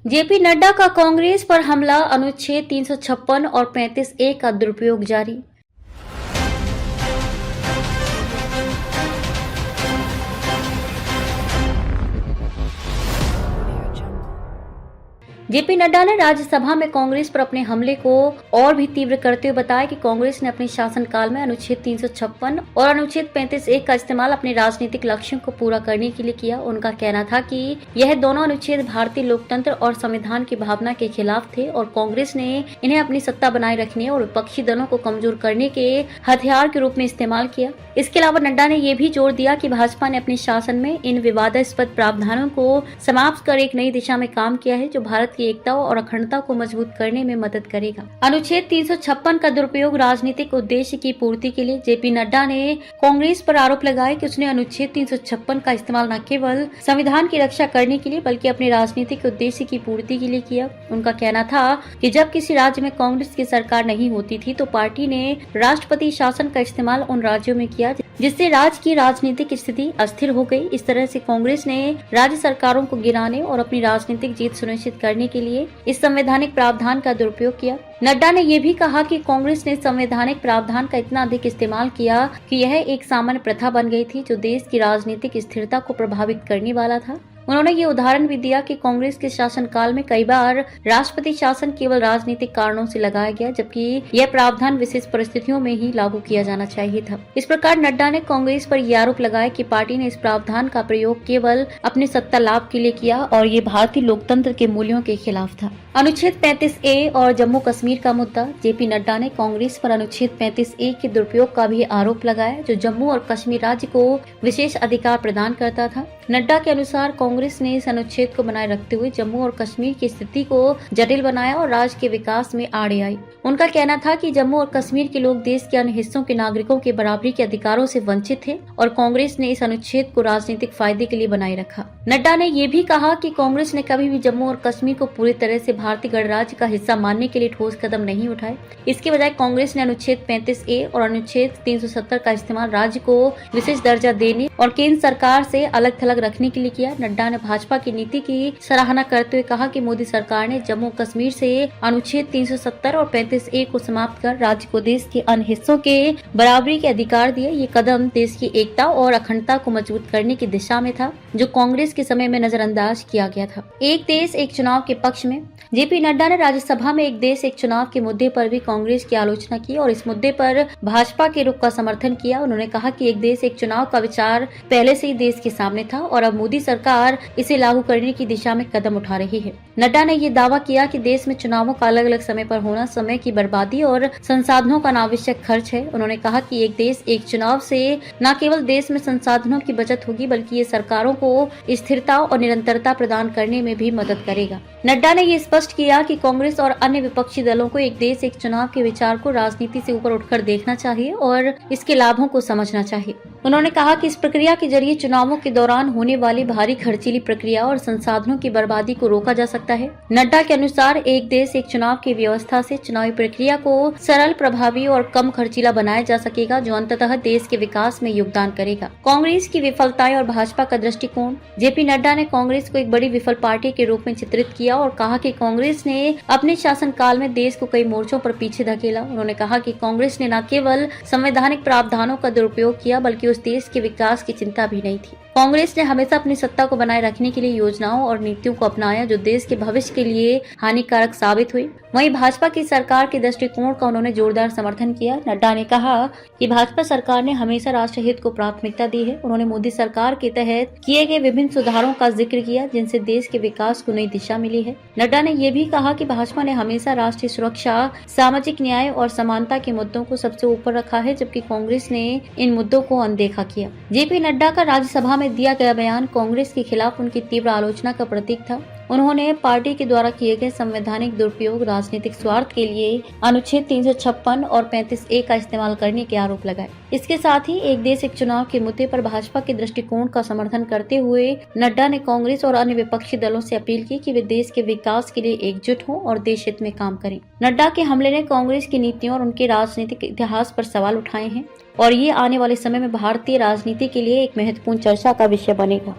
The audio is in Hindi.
जेपी नड्डा का कांग्रेस पर हमला, अनुच्छेद 356 और 35(a) का दुरुपयोग जारी। जेपी नड्डा ने राज्यसभा में कांग्रेस पर अपने हमले को और भी तीव्र करते हुए बताया कि कांग्रेस ने अपने शासनकाल में अनुच्छेद 356 और अनुच्छेद 35(a) का इस्तेमाल अपने राजनीतिक लक्ष्यों को पूरा करने के लिए किया। उनका कहना था कि यह दोनों अनुच्छेद भारतीय लोकतंत्र और संविधान की भावना के खिलाफ थे और कांग्रेस ने इन्हें अपनी सत्ता बनाए रखने और विपक्षी दलों को कमजोर करने के हथियार के रूप में इस्तेमाल किया। इसके अलावा नड्डा ने यह भी जोर दिया कि भाजपा ने अपने शासन में इन विवादास्पद प्रावधानों को समाप्त कर एक नई दिशा में काम किया है जो भारत की एकता और अखंडता को मजबूत करने में मदद करेगा। अनुच्छेद 356 का दुरुपयोग राजनीतिक उद्देश्य की पूर्ति के लिए। जेपी नड्डा ने कांग्रेस पर आरोप लगाया कि उसने अनुच्छेद 356 का इस्तेमाल न केवल संविधान की रक्षा करने के लिए बल्कि अपने राजनीतिक उद्देश्य की पूर्ति के लिए किया। उनका कहना था कि जब किसी राज्य में कांग्रेस की सरकार नहीं होती थी तो पार्टी ने राष्ट्रपति शासन का इस्तेमाल उन राज्यों में किया जिससे राज्य की राजनीतिक स्थिति अस्थिर हो गई। इस तरह से कांग्रेस ने राज्य सरकारों को गिराने और अपनी राजनीतिक जीत सुनिश्चित करने के लिए इस संवैधानिक प्रावधान का दुरुपयोग किया। नड्डा ने यह भी कहा कि कांग्रेस ने संवैधानिक प्रावधान का इतना अधिक इस्तेमाल किया कि यह एक सामान्य प्रथा बन गई थी जो देश की राजनीतिक स्थिरता को प्रभावित करने वाला था। उन्होंने ये उदाहरण भी दिया कि कांग्रेस के शासनकाल में कई बार राष्ट्रपति शासन केवल राजनीतिक कारणों से लगाया गया जबकि यह प्रावधान विशेष परिस्थितियों में ही लागू किया जाना चाहिए था। इस प्रकार नड्डा ने कांग्रेस पर यह आरोप लगाया कि पार्टी ने इस प्रावधान का प्रयोग केवल अपने सत्ता लाभ के लिए किया और ये भारतीय लोकतंत्र के मूल्यों के खिलाफ था। अनुच्छेद 35(a) और जम्मू कश्मीर का मुद्दा। जेपी नड्डा ने कांग्रेस पर अनुच्छेद 35(a) के दुरुपयोग का भी आरोप लगाया जो जम्मू और कश्मीर राज्य को विशेष अधिकार प्रदान करता था। नड्डा के अनुसार कांग्रेस ने इस अनुच्छेद को बनाए रखते हुए जम्मू और कश्मीर की स्थिति को जटिल बनाया और राज्य के विकास में आड़े आई। उनका कहना था कि जम्मू और कश्मीर के लोग देश के अन्य हिस्सों के नागरिकों के बराबरी के अधिकारों से वंचित थे और कांग्रेस ने इस अनुच्छेद को राजनीतिक फायदे के लिए बनाए रखा। नड्डा ने यह भी कहा कि कांग्रेस ने कभी भी जम्मू और कश्मीर को पूरी तरह से भारतीय गणराज्य का हिस्सा मानने के लिए ठोस कदम नहीं उठाए। इसके बजाय कांग्रेस ने अनुच्छेद 35(a) और अनुच्छेद 370 का इस्तेमाल राज्य को विशेष दर्जा देने और केंद्र सरकार से अलग थलग रखने के लिए किया। नड्डा ने भाजपा की नीति की सराहना करते हुए कहा कि मोदी सरकार ने जम्मू कश्मीर से अनुच्छेद 370 और 35(a) को समाप्त कर राज्य को देश के अन्य हिस्सों के बराबरी के अधिकार दिए। ये कदम देश की एकता और अखंडता को मजबूत करने की दिशा में था जो कांग्रेस के समय में नजरअंदाज किया गया था। एक देश एक चुनाव के पक्ष में। जेपी नड्डा ने राज्यसभा में एक देश एक चुनाव के मुद्दे पर भी कांग्रेस की आलोचना की और इस मुद्दे पर भाजपा के रुख का समर्थन किया। उन्होंने कहा कि एक देश एक चुनाव का विचार पहले से ही देश के सामने था और अब मोदी सरकार इसे लागू करने की दिशा में कदम उठा रही है। नड्डा ने ये दावा किया कि देश में चुनावों का अलग अलग समय पर होना समय की बर्बादी और संसाधनों का अनावश्यक खर्च है। उन्होंने कहा कि एक देश एक चुनाव से न केवल देश में संसाधनों की बचत होगी बल्कि ये सरकारों को स्थिरता और निरंतरता प्रदान करने में भी मदद करेगा। नड्डा ने ये स्पष्ट किया कि कांग्रेस और अन्य विपक्षी दलों को एक देश एक चुनाव के विचार को राजनीति से ऊपर उठकर देखना चाहिए और इसके लाभों को समझना चाहिए। उन्होंने कहा कि इस प्रक्रिया के जरिए चुनावों के दौरान होने वाली भारी खर्चीली प्रक्रिया और संसाधनों की बर्बादी को रोका जा सकता है। नड्डा के अनुसार एक देश एक चुनाव की व्यवस्था से चुनावी प्रक्रिया को सरल, प्रभावी और कम खर्चीला बनाया जा सकेगा जो अंततः देश के विकास में योगदान करेगा। कांग्रेस की विफलताएं और भाजपा का दृष्टिकोण। जेपी नड्डा ने कांग्रेस को एक बड़ी विफल पार्टी के रूप में चित्रित किया और कहा कि कांग्रेस ने अपने शासनकाल में देश को कई मोर्चों पर पीछे धकेला। उन्होंने कहा कि कांग्रेस ने न केवल संवैधानिक प्रावधानों का दुरुपयोग किया बल्कि उस देश के विकास की चिंता भी नहीं थी। कांग्रेस ने हमेशा अपनी सत्ता को बनाए रखने के लिए योजनाओं और नीतियों को अपनाया जो देश के भविष्य के लिए हानिकारक साबित हुई। वहीं भाजपा की सरकार के दृष्टिकोण का उन्होंने जोरदार समर्थन किया। नड्डा ने कहा कि भाजपा सरकार ने हमेशा राष्ट्रहित को प्राथमिकता दी है। उन्होंने मोदी सरकार के तहत किए गए विभिन्न सुधारों का जिक्र किया जिनसे देश के विकास को नई दिशा मिली है। नड्डा ने यह भी कहा कि भाजपा ने हमेशा राष्ट्रीय सुरक्षा, सामाजिक न्याय और समानता के मुद्दों को सबसे ऊपर रखा है जबकि कांग्रेस ने इन मुद्दों को अनदेखा किया। जेपी नड्डा का राज्यसभा में दिया गया बयान कांग्रेस के खिलाफ उनकी तीव्र आलोचना का प्रतीक था। उन्होंने पार्टी के द्वारा किए गए संवैधानिक दुरुपयोग, राजनीतिक स्वार्थ के लिए अनुच्छेद 356 और 35(a) का इस्तेमाल करने के आरोप लगाए। इसके साथ ही एक देश एक चुनाव के मुद्दे पर भाजपा के दृष्टिकोण का समर्थन करते हुए नड्डा ने कांग्रेस और अन्य विपक्षी दलों से अपील की कि वे देश के विकास के लिए एकजुट हों और देश हित में काम करें। नड्डा के हमले ने कांग्रेस की नीतियों और उनके राजनीतिक इतिहास पर सवाल उठाए हैं और ये आने वाले समय में भारतीय राजनीति के लिए एक महत्वपूर्ण चर्चा का विषय बनेगा।